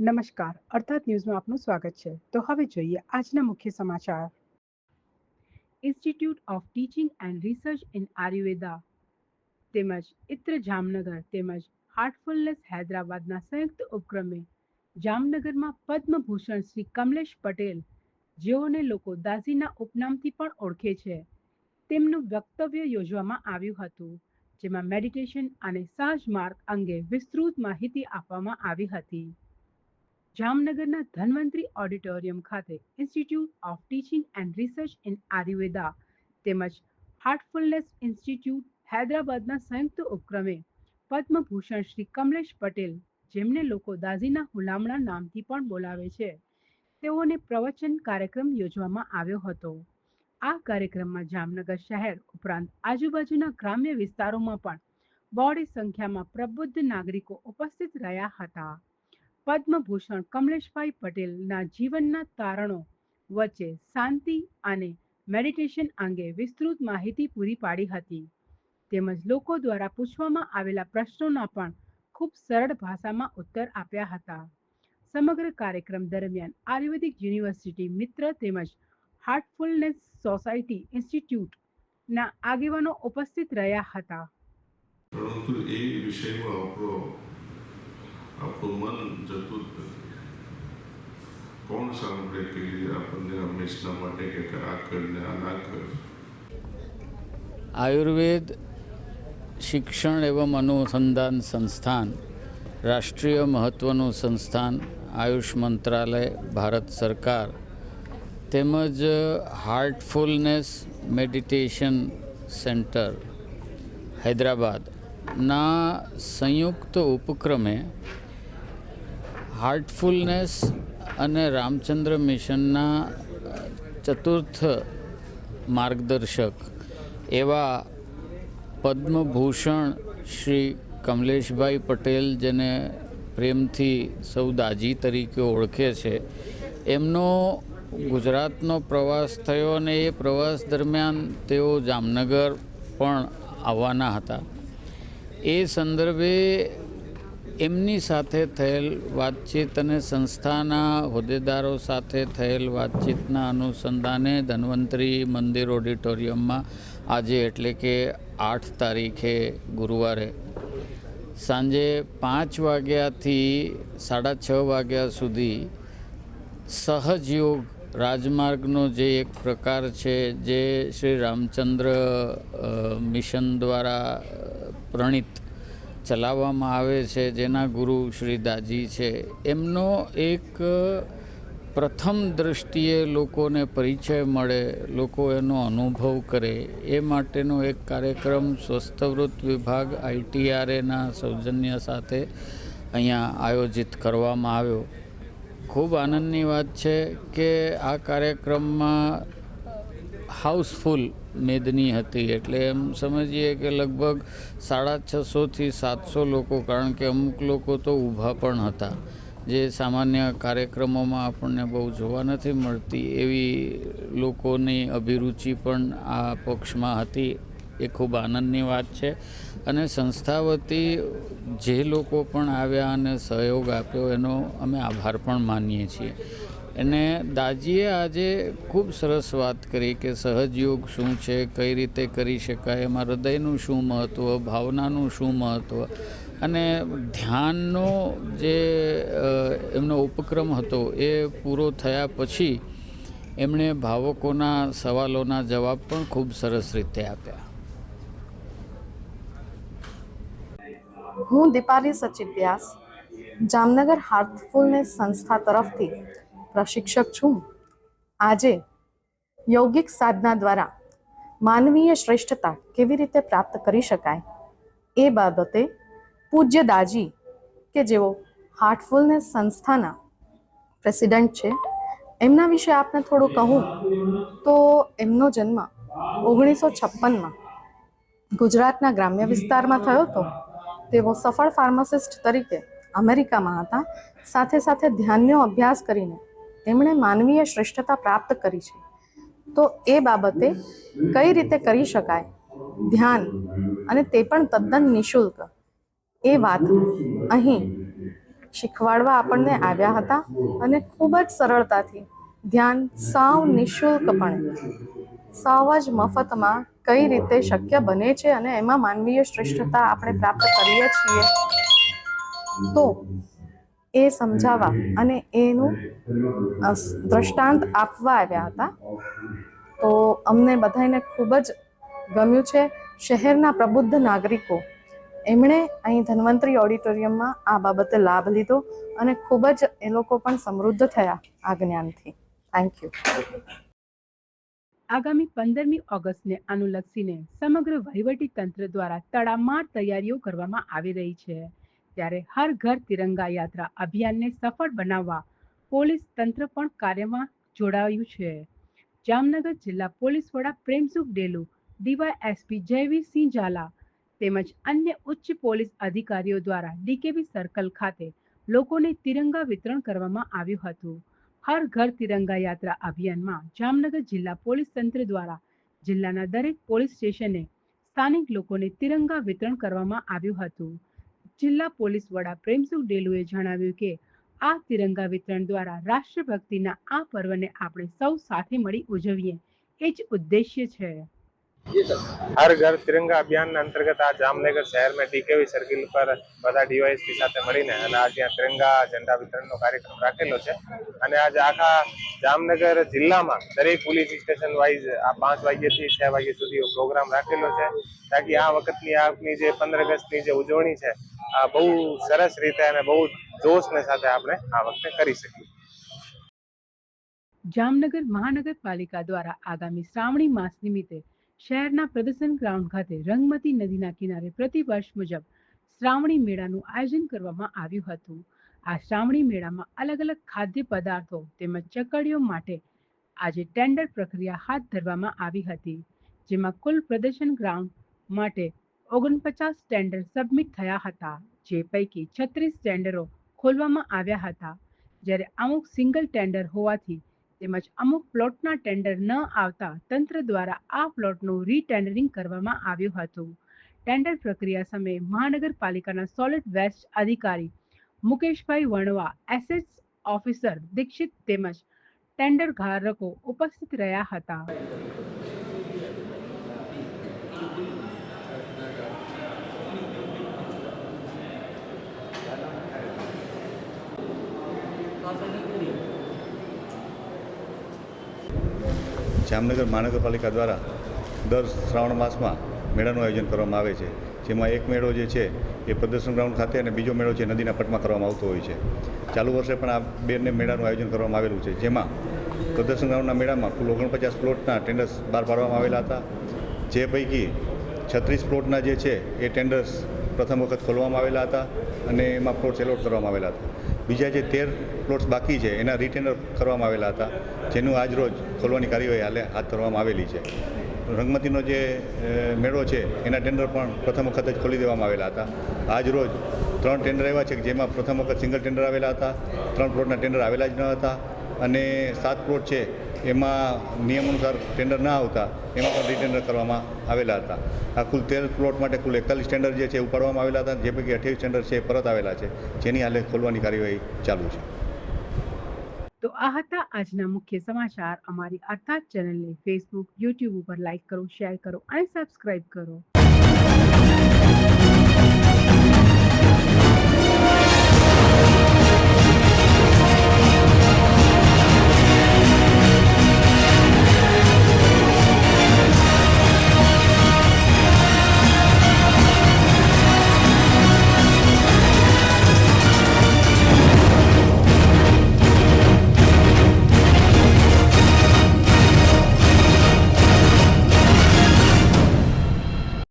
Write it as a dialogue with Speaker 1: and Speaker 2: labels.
Speaker 1: નમસ્કાર, અર્થાત ન્યૂઝમાં આપનું સ્વાગત છે. તો હવે જોઈએ આજના મુખ્ય સમાચાર. Institute of teaching and research in Ayurveda તેમજ ઇત્ર જામનગર તેમજ હાર્ટફુલનેસ હૈદરાબાદના સંયુક્ત ઉપક્રમે જામનગરમાં પદ્મભૂષણ શ્રી કમલેશ પટેલ, જેઓને લોકો દાસીના ઉપનામથી પણ ઓળખે છે, તેમનું વક્તવ્ય યોજવામાં આવ્યું હતું, જેમાં મેડિટેશન અને સહજ માર્ગ અંગે વિસ્તૃત માહિતી આપવામાં આવી હતી. જામનગરના ધન્વંતરી ઓડિટોરિયમ ખાતે institute of teaching and research in Ayurveda તેમજ હાર્ટફુલનેસ ઇન્સ્ટિટ્યૂટ હૈદરાબાદના સંયુક્ત ઉપક્રમે પદ્મભૂષણ શ્રી કમલેશ પટેલ, જેમને લોકો દાઝીના હુલામણા નામથી પણ બોલાવે છે, તેઓને પ્રવચન કાર્યક્રમ યોજવામાં આવ્યો હતો. આ કાર્યક્રમમાં જામનગર શહેર ઉપરાંત આજુબાજુના ગ્રામ્ય વિસ્તારોમાં પણ બહોળી સંખ્યામાં પ્રબુદ્ધ નાગરિકો ઉપસ્થિત રહ્યા હતા. પદ્મભૂષણ કમલેશભાઈ પટેલના જીવનના તારણો વચ્ચે શાંતિ અને મેડિટેશન અંગે વિસ્તૃત માહિતી પૂરી પાડી હતી, તેમજ લોકો દ્વારા પૂછવામાં આવેલા પ્રશ્નોના પણ ખૂબ સરળ ભાષામાં ઉત્તર આપ્યા હતા. સમગ્ર કાર્યક્રમ દરમિયાન આયુર્વેદિક યુનિવર્સિટી મિત્ર તેમજ હાર્ટફુલનેસ સોસાયટી ઇન્સ્ટિટ્યૂટના આગેવાનો ઉપસ્થિત રહ્યા હતા.
Speaker 2: પરંતુ એ વિષયમાં આપણું મન જતું જ નથી. કોણ સાંભળે કે આપણને હંમેશના માટે કે આ કરીને આ ના કર.
Speaker 3: आयुर्वेद शिक्षण एवं अनुसंधान संस्थान राष्ट्रीय महत्वનું संस्थान आयुष मंत्रालय भारत सरकार તેમજ હાર્ટફુલનેસ મેડિટેશન સેન્ટર હૈદરાબાદના સંયુક્ત ઉપક્રમે હાર્ટફુલનેસ અને રામચંદ્ર મિશનના ચતુર્થ માર્ગદર્શક એવા પદ્મભૂષણ શ્રી કમલેશભાઈ પટેલ, જેને પ્રેમથી સૌ દાજી તરીકે ઓળખે છે, એમનો ગુજરાતનો પ્રવાસ થયો અને એ પ્રવાસ દરમિયાન તેઓ જામનગર પણ આવવાના હતા. એ સંદર્ભે એમની સાથે થયેલ વાતચીત અને સંસ્થાના હોદ્દેદારો સાથે થયેલ વાતચીતના અનુસંધાને ધન્વંતરી મંદિર ઓડિટોરિયમમાં આજે એટલે કે 8 તારીખે ગુરુવારે સાંજે 5 વાગ્યાથી 6:30 વાગ્યા સુધી સહજ યોગ રાજમાર્ગનો જે એક પ્રકાર છે, જે શ્રી રામચંદ્ર મિશન દ્વારા પ્રણીત ચલાવવામાં આવે છે, જેના ગુરુ શ્રી દાજી છે, એમનો એક પ્રથમ દૃષ્ટિએ લોકોને પરિચય મળે, લોકો એનો અનુભવ કરે, એ માટેનો એક કાર્યક્રમ સ્વસ્થવૃત્ત વિભાગ ITRAના સૌજન્ય સાથે અહીંયા આયોજિત કરવામાં આવ્યો. ખૂબ આનંદની વાત છે કે આ કાર્યક્રમમાં હાઉસફુલ મેદની હતી, એટલે એમ સમજીએ કે લગભગ 650થી 700 લોકો, કારણ કે અમુક લોકો તો ઊભા પણ હતા, જે સામાન્ય કાર્યક્રમોમાં આપણને બહુ જોવા નથી મળતી એવી લોકોની અભિરુચિ પણ આ પક્ષમાં હતી. એ ખૂબ આનંદની વાત છે અને સંસ્થા વતી જે લોકો પણ આવ્યા અને સહયોગ આપ્યો એનો અમે આભાર પણ માનીએ છીએ. અને દાજીએ આજે ખૂબ સરસ વાત કરી કે સહજ યોગ શું છે, કઈ રીતે કરી શકાય, એમાં હૃદયનું શું મહત્ત્વ, ભાવનાનું શું મહત્ત્વ, અને ધ્યાનનો જે એમનો ઉપક્રમ હતો એ પૂરો થયા પછી એમણે ભાવકોના સવાલોના જવાબ પણ ખૂબ સરસ રીતે આપ્યા.
Speaker 4: હું દીપાલી સચિત વ્યાસ જામનગર હાર્ટફુલનેસ સંસ્થા તરફથી પ્રશિક્ષક છું. આજે યોગિક સાધના દ્વારા માનવીય શ્રેષ્ઠતા કેવી રીતે પ્રાપ્ત કરી શકાય એ બાબતે પૂજ્ય દાજી, કે જેઓ હાર્ટફુલનેસ સંસ્થાના પ્રેસિડેન્ટ છે, એમના વિશે આપને થોડું કહું તો એમનો જન્મ 1956માં ગુજરાતના ગ્રામ્ય વિસ્તારમાં થયો હતો. તેઓ સફળ ફાર્માસિસ્ટ તરીકે અમેરિકામાં હતા. સાથે સાથે ધ્યાનનો અભ્યાસ કરીને એમણે માનવીય શ્રેષ્ઠતા પ્રાપ્ત કરી છે. તો એ બાબતે કઈ રીતે કરી શકાય ધ્યાન, અને તે પણ તદ્દન નિઃશુલ્ક, એ વાત અહીં શીખવાડવા આપણને આવ્યા હતા અને ખૂબ જ સરળતાથી ધ્યાન સાવ નિઃશુલ્કપણે સાવ જ મફતમાં કઈ રીતે શક્ય બને છે અને એમાં માનવીય શ્રેષ્ઠતા આપણે પ્રાપ્ત કરીએ છીએ તો એ સમજાવવા અને એનું દ્રષ્ટાંત આપવા આવ્યા હતા. તો અમને બધાને ખૂબ જ ગમ્યું છે. શહેરના પ્રબુદ્ધ નાગરિકો એમણે અહીં ધન્વંતરી ઓડિટોરિયમમાં આ બાબતે લાભ લીધો અને ખૂબ જ એ લોકો પણ સમૃદ્ધ થયા આ જ્ઞાનથી. Thank you.
Speaker 1: આગામી 15મી ઓગસ્ટને અનુલક્ષીને સમગ્ર વહીવટી તંત્ર દ્વારા તડામાર તૈયારીઓ કરવામાં આવી રહી છે. ત્યારે હર ઘર તિરંગા યાત્રા અભિયાનને સફળ બનાવવા પોલીસ તંત્ર પણ કાર્યમાં જોડાયું છે. જામનગર જિલ્લા પોલીસ વડા પ્રેમસુખ ડેલુ, ડીવાયએસપી જયવીરસિંહ ઝાલા તેમજ અન્ય ઉચ્ચ પોલીસ અધિકારીઓ દ્વારા ડીકેબી સર્કલ ખાતે લોકોને તિરંગા વિતરણ કરવામાં આવ્યું હતું. હર ઘર તિરંગા યાત્રા અભિયાનમાં જામનગર જિલ્લા પોલીસ તંત્ર દ્વારા જિલ્લાના દરેક પોલીસ સ્ટેશને સ્થાનિક લોકોને તિરંગા વિતરણ કરવામાં આવ્યું હતું. જિલ્લા પોલીસ વડા પ્રેમસુખ ડેલુએ જણાવ્યું કે આ તિરંગા વિતરણ દ્વારા રાષ્ટ્રભક્તિના આ પર્વને આપણે સૌ સાથે મળી ઉજવીએ એ જ ઉદ્દેશ્ય છે.
Speaker 5: हर घर तिरंगा अभियान अंतर्गत आज जामनगर शहर में ડીકેવી સર્કલ પર બધા ડીવાયએસપી સાથે મળીને અને આજે તિરંગા ઝંડા વિતરણનો કાર્યક્રમ રાખેલો છે. અને આજે આખા જામનગર જિલ્લામાં દરેક પોલીસ સ્ટેશન વાઇઝ આ 5 વાગ્યાથી 6 વાગ્યા સુધી પ્રોગ્રામ રાખેલો છે, તાકી આ વખતની આપની જે 15 ઓગસ્ટની જે ઉજવણી છે આ બહુ સરસ રીતે અને બહુ જોશને સાથે આપણે આ વખતે કરી શકીએ.
Speaker 1: જામનગર મહાનગરપાલિકા દ્વારા આગામી શ્રાવણી માસ નિમિત્તે શહેરના પ્રદર્શન ગ્રાઉન્ડ ખાતે રંગમતી નદીના કિનારે પ્રતિવર્ષ મુજબ શ્રાવણી મેળાનું આયોજન કરવામાં આવ્યું હતું. આ શ્રાવણી મેળામાં અલગ અલગ ખાદ્ય પદાર્થો તેમજ ચકડીઓ માટે આજે ટેન્ડર પ્રક્રિયા હાથ ધરવામાં આવી હતી, જેમાં કુલ પ્રદર્શન ગ્રાઉન્ડ માટે 49 ટેન્ડર સબમિટ થયા હતા, જે પૈકી 36 ટેન્ડરો ખોલવામાં આવ્યા હતા. જ્યારે અમુક સિંગલ ટેન્ડર હોવાથી તેમજ અમુક પ્લોટના ટેન્ડર ન આવતા તંત્ર દ્વારા આ પ્લોટનું રીટેન્ડરિંગ કરવામાં આવ્યું હતું. ટેન્ડર પ્રક્રિયા સમયે મહાનગરપાલિકાના સોલિડ વેસ્ટ અધિકારી મુકેશભાઈ વણવા, એસએસ ઓફિસર દીક્ષિત તેમજ ટેન્ડર ધારકો ઉપસ્થિત રહ્યા હતા.
Speaker 6: જામનગર મહાનગરપાલિકા દ્વારા દર શ્રાવણ માસમાં મેળાનું આયોજન કરવામાં આવે છે, જેમાં એક મેળો જે છે એ પ્રદર્શન ગ્રાઉન્ડ ખાતે અને બીજો મેળો છે નદીના પટમાં કરવામાં આવતો હોય છે. ચાલુ વર્ષે પણ આ બંને મેળાનું આયોજન કરવામાં આવેલું છે, જેમાં પ્રદર્શન ગ્રાઉન્ડના મેળામાં કુલ 49 પ્લોટના ટેન્ડર્સ બહાર પાડવામાં આવેલા હતા, જે પૈકી 36 પ્લોટના જે છે એ ટેન્ડર્સ પ્રથમ વખત ખોલવામાં આવેલા હતા અને એમાં પ્લોટ્સ એલોટ કરવામાં આવેલા હતા. બીજા જે 13 પ્લોટ્સ બાકી છે એના રીટેન્ડર કરવામાં આવેલા હતા, જેનું આજ રોજ ખોલવાની કાર્યવાહી હાથ ધરવામાં આવેલી છે. રંગમતીનો જે મેળો છે એના ટેન્ડર પણ પ્રથમ વખત જ ખોલી દેવામાં આવેલા હતા. આજ રોજ 3 ટેન્ડર આવ્યા છે, જેમાં પ્રથમ વખત સિંગલ ટેન્ડર આવેલા હતા, 3 પ્લોટના ટેન્ડર આવેલા જ ન હતા અને 7 પ્લોટ છે એમાં નિયમ અનુસાર ટેન્ડર ના આવતા એમાં પણ રીટેન્ડર કરવામાં આવેલા હતા. આ કુલ 13 પ્લોટ માટે કુલ 41 ટેન્ડર જે છે ઉપાડવામાં આવેલા હતા, જે પૈકી 28 ટેન્ડર છે પરત આવેલા છે, જેની હાલે ખોલવાની કાર્યવાહી ચાલુ છે.
Speaker 1: તો આ હતા આજના મુખ્ય સમાચાર. અમારી અર્થાત ચેનલને ફેસબુક, યુટ્યુબ ઉપર લાઇક કરો, શેર કરો અને સબસ્ક્રાઇબ કરો.